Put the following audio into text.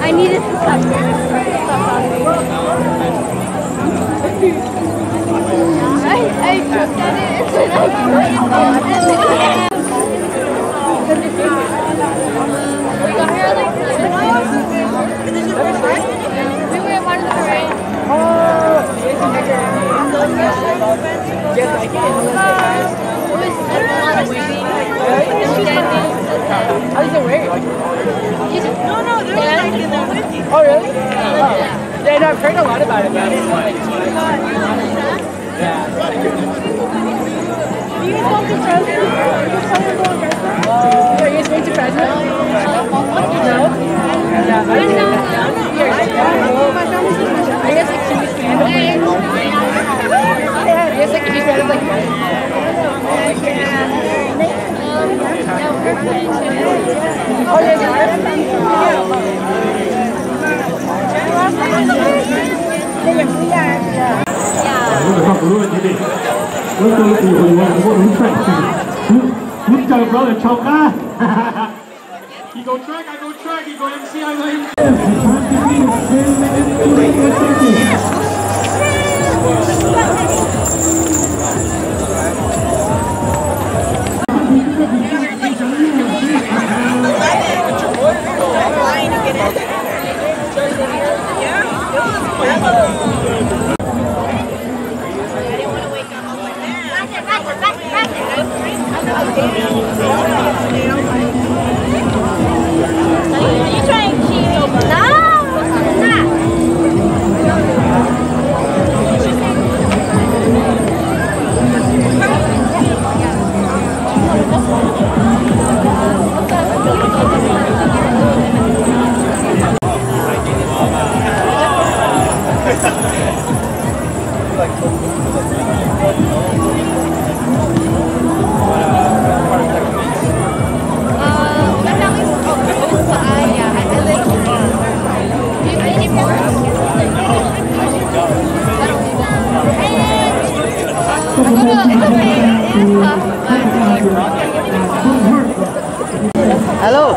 I needed to stop. I looked at it and I we got here like we were at one parade. How does it work? No, they're like in there with you. Oh, really? Yeah, no, I've heard a lot about it. Yeah. You guys going to Fresno? Are you guys going to Fresno? No? Yeah. Are you guys like huge fans of like? Are you guys like huge fans of like? Oh, yeah, Good job, brother. Choker. He go track, I go track. He go MC, I go Hello.